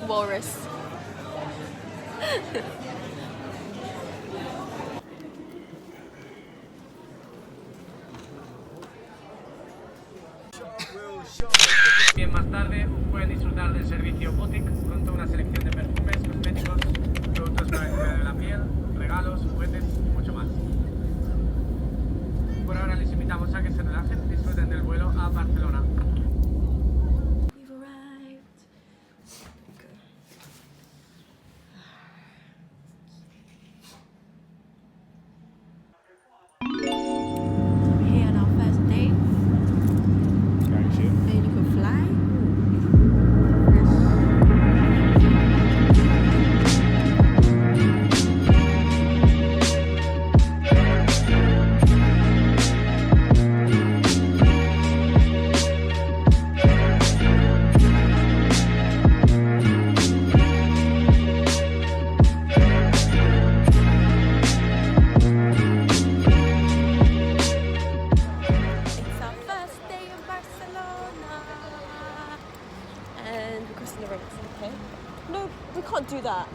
Walrus. Bien, más tarde pueden disfrutar del servicio boutique con toda una selección de perfumes, cosméticos, productos para el cuidado de la piel, regalos, juguetes y mucho más. Por ahora les invitamos a que se relajen y disfruten del vuelo a Barcelona. We've arrived. Here on our first day. And you can fly. It's our first day in Barcelona. And we're crossing the roads, okay? No, we can't do that.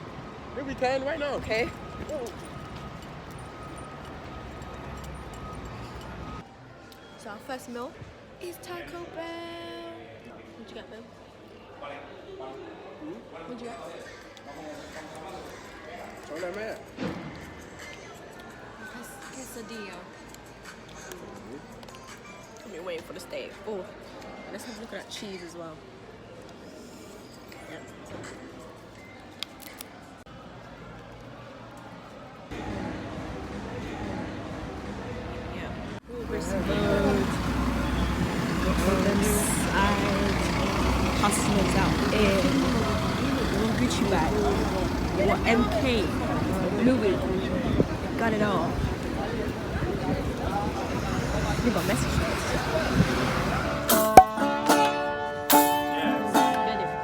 Yeah, we can right now. Okay. So our first meal is Taco Bell. What'd you get, Bill? What'd you get? Hola, man. Quesadilla. I've been waiting for the steak. Oh, let's have a look at that cheese as well. Yeah. Ooh, wrist mode. Got them side. Customers out there. Gucci bag. What MK? Louis. Got it all. We got message notes.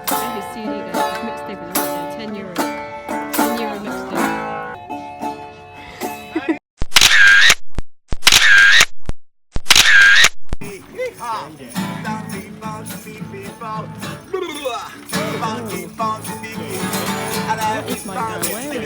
Maybe CD guys. Mixtape is right there. €10. €10 mixtape. What is my girl wearing?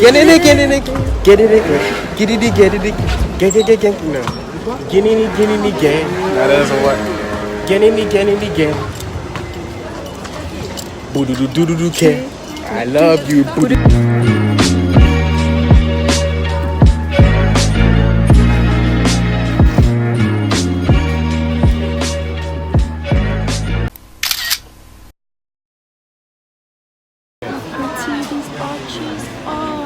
Get it, get it, get it, get it, get it, get it, get it, no. Get it, get. That doesn't work. Get it, get. Boo doo doo doo doo can. I love you, boo doo. These arches are.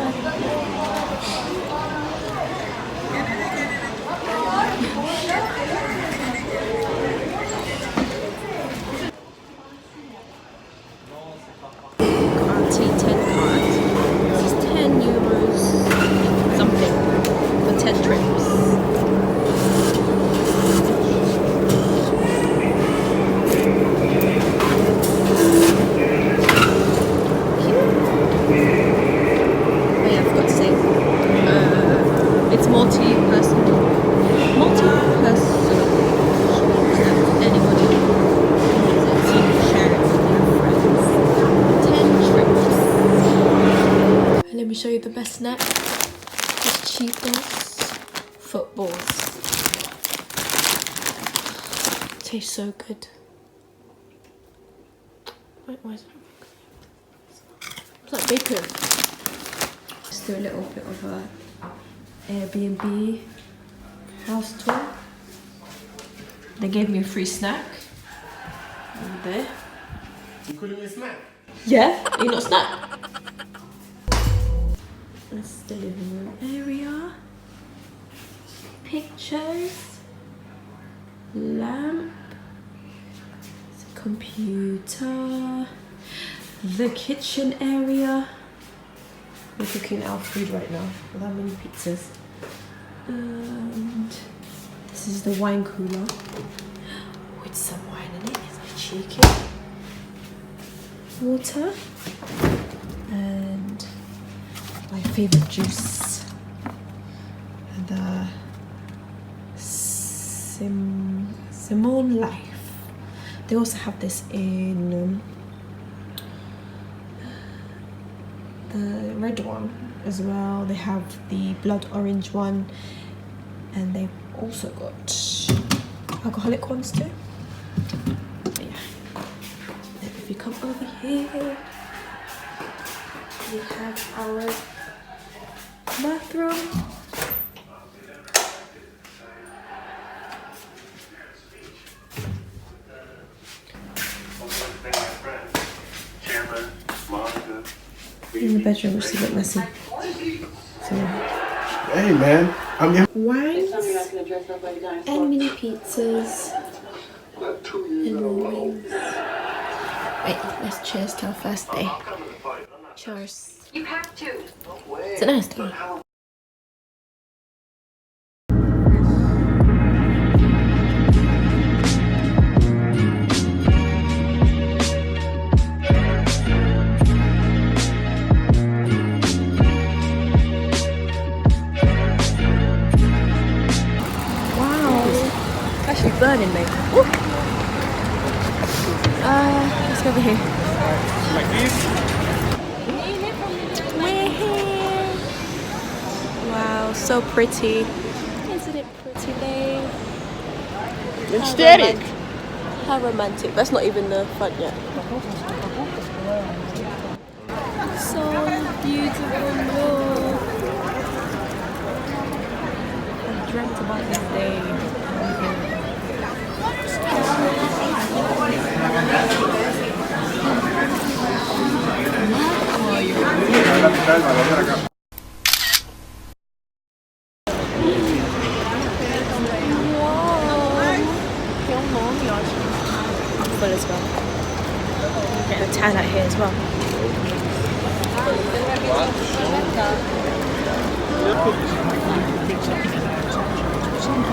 Auntie 10 cards. This is €10 something for 10 trips. Oh yeah, I forgot to say. It's multi-personal. Anybody can use it, so you can share it with your friends. 10 trips. Let me show you the best snack. It's Cheetos footballs. Tastes so good. Wait, why is it? It's like bacon. Let's do a little bit of a Airbnb house tour. They gave me a free snack over there. You calling me a snack? Yeah, are you not snack? That's the living room area. Pictures. Lamp. It's a computer. The kitchen area. We're cooking our food right now with how many pizzas. And this is the wine cooler with some wine in it. It's a cheeky. Water. And my favorite juice. The Simone Life. They also have this in the red one as well. They have the blood orange one, and they've also got alcoholic ones too. But yeah, then if you come over here, we have our bathroom. In the bedroom, which is a bit messy. So, Hey man, I'm your wines and mini pizzas and wings. Wait, let's cheers to our first day. Cheers. It's a nice day. Burning, mate. Let's go over here. like these. We're here. Wow, so pretty. Isn't it pretty, babe? Aesthetic. How romantic. That's not even the front yet. So beautiful. Look. I dreamt about this day. Full as well. Get a tan out here as well.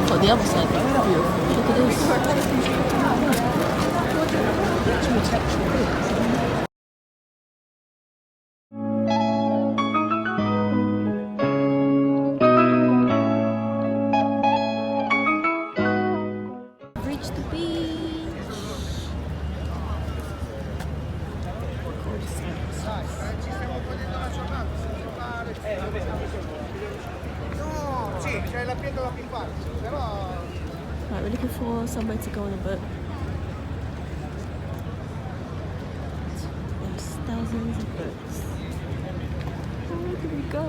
Got the other side. Beautiful. Look at this. Reached the beach. Right, we're looking for somewhere to go on a boat. There's thousands of boats. Where can we go?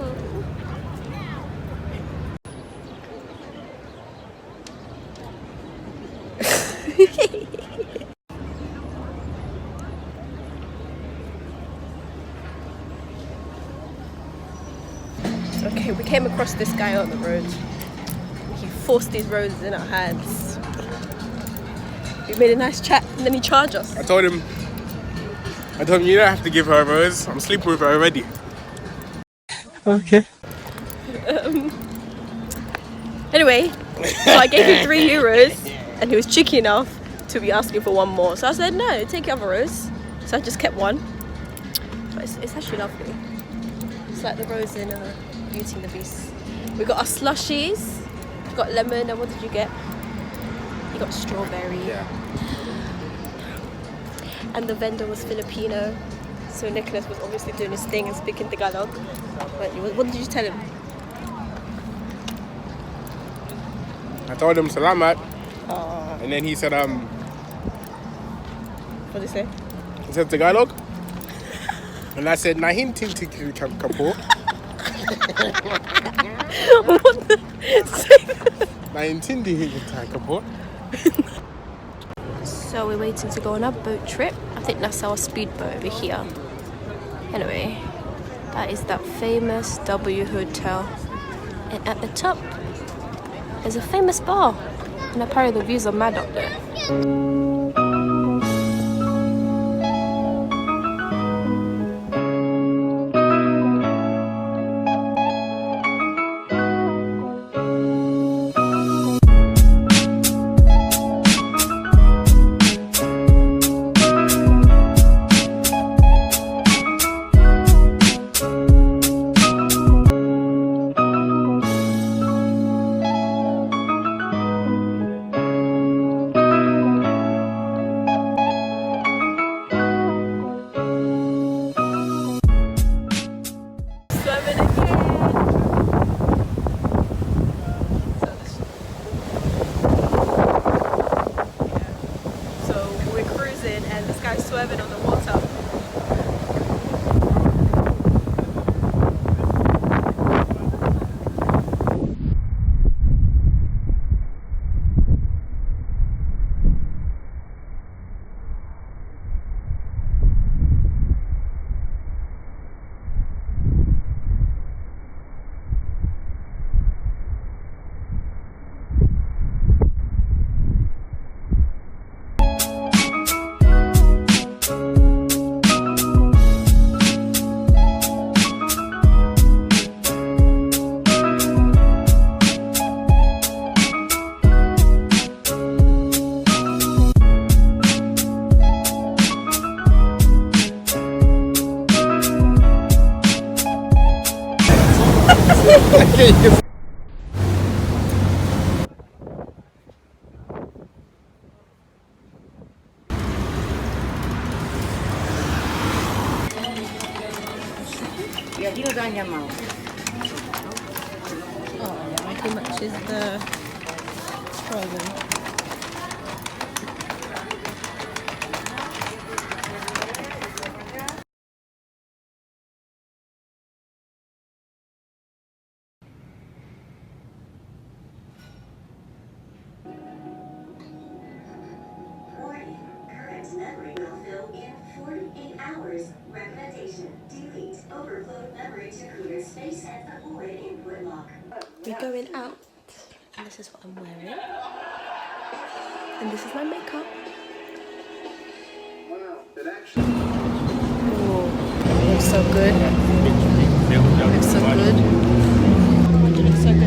Okay, we came across this guy on the road. He forced these roses in our hands. We made a nice chat and then he charged us. I told him you don't have to give her a rose. I'm sleeping with her already. Okay. Anyway, so I gave him €3 and he was cheeky enough to be asking for one more. So I said, no, take your other rose. So I just kept one. But it's actually lovely. It's like the rose in Beauty and the Beast. We got our slushies. We got lemon, and what did you get? You got strawberry. Yeah. And the vendor was Filipino. So Nicholas was obviously doing his thing and speaking Tagalog. But what did you tell him? I told him salamat. Oh. And then he said, What did he say? said Tagalog. And I said, nahintindig ka po. What the? Nahintindig ka po. So we're waiting to go on a boat trip. I think that's our speedboat over here. Anyway, that is that famous W Hotel. And at the top, there's a famous bar. And apparently the views are mad up there. And this guy's swerving on the water. How much is the strawberry? Memory will fill in 48 hours. Recommendation: delete overflowed memory to clear space and avoid input lock. We're going out, and this is what I'm wearing, and this is my makeup. Oh, it looks so good. It looks so good. It looks so good.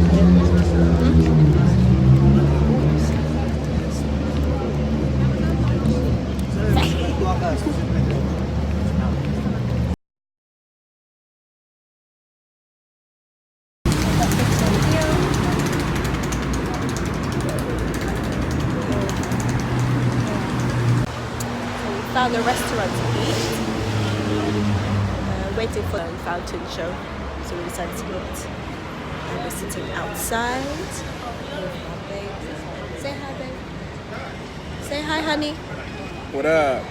Found a restaurant to eat. Waiting for the fountain show, so we decided to eat. And we're sitting outside with our babe. Say hi, babe. Say hi, honey. What up?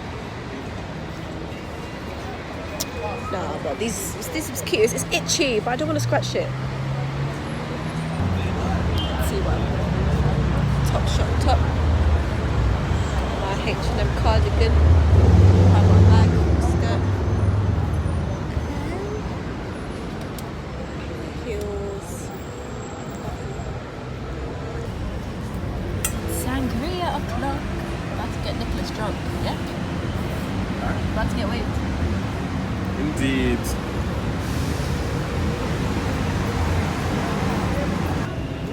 Nah, but this is cute. It's itchy, but I don't want to scratch it. Let's see what. Top shot, top. My H&M cardigan. I got my bag, skirt. Heels. Sangria o'clock. About to get Nicholas drunk. Yeah. About to get waved. Indeed.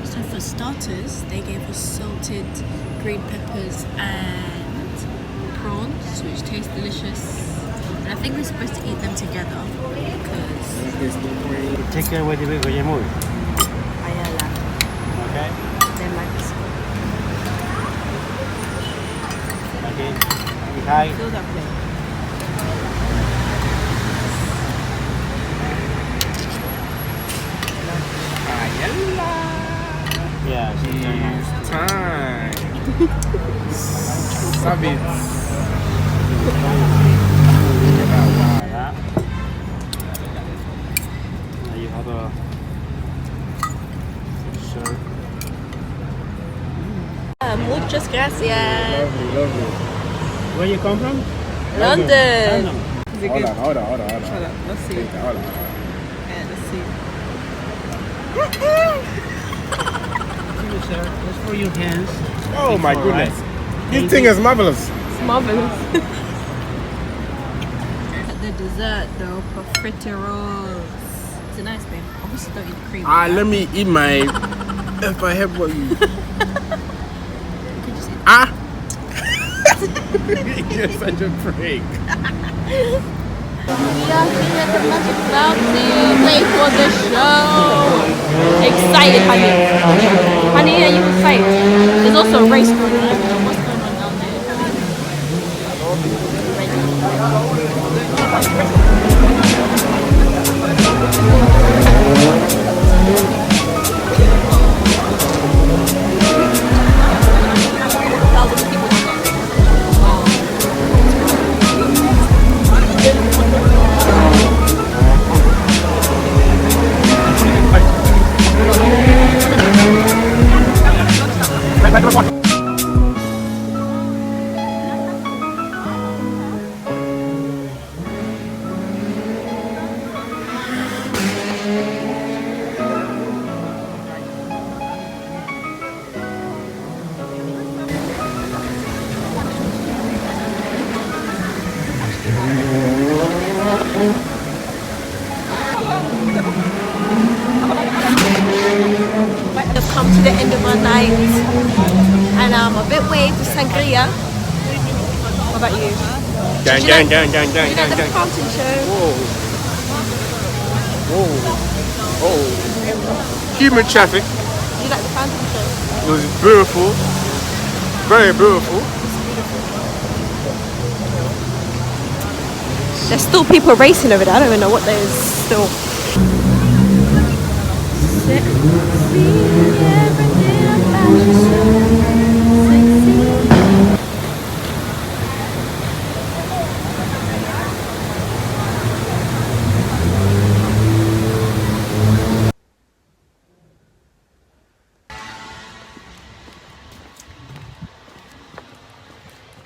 So for starters, they gave us salted green peppers and prawns, which taste delicious. And I think we're supposed to eat them together because Chicken with the guacamole. ayala, Okay. they're nice. Okay. Hi. Fill that plate. Yeah. It's time. Stop it. Gracias. Lovely, lovely. Where you come from? London. London. Hold on. Let's see. Hold on. Yeah, let's see. Thank you, sir. That's for your hands. Oh my All goodness. right. This thing is marvelous. It's marvelous. The dessert though, profiteroles. It's a nice babe. Obviously don't eat cream. Let me eat my. If I have what you. You can just eat. You're such a freak. We are here at the Magic Mountain, wait for the show. Excited, honey. Honey, are you excited? There's also a race going on. What's going on down there? Thousands of people. I've come to the end of my night and I'm a bit waved with sangria. What about you? Gang. You like the fountain show? Whoa. Human traffic. You like the fountain show? It was beautiful. Very beautiful. There's still people racing over there. I don't even know what there is still.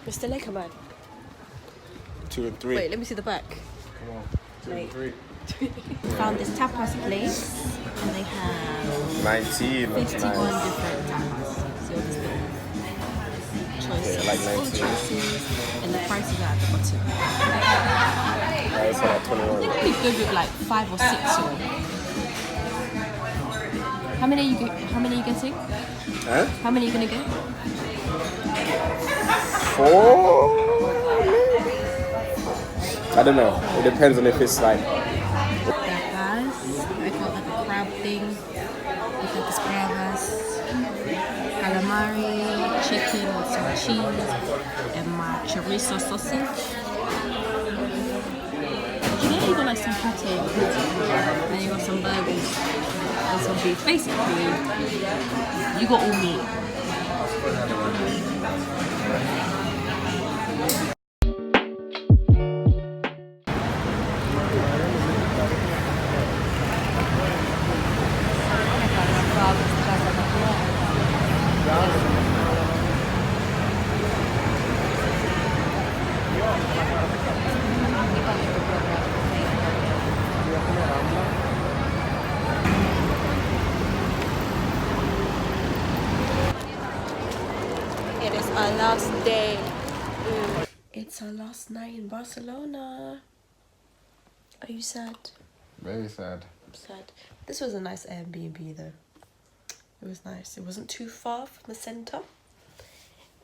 Mr. Lakerman. 2 and 3. Wait, let me see the back. Come on. 2 and 3. Found this tapas place and they have 19. 51 That's different nice. tapas. So this little choices. Yeah, like 19. Choices, and the prices are at the bottom. It's like 21. Pretty good with like 5 or 6. How many are you getting? Huh? How many are you gonna get? 4? I don't know. It depends on if it's like. Guys, I got like a crab thing. I got this crabas, calamari, chicken with some cheese, and my chorizo sausage. But you know you got like some pate, and you got some burgers, and some beef. Basically, you got all meat. It is our last day. It's our last night in Barcelona. Are you sad? Very sad. I'm sad. This was a nice Airbnb though. It was nice. It wasn't too far from the centre.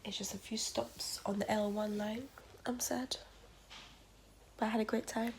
It's just a few stops on the L1 line. I'm sad. But I had a great time.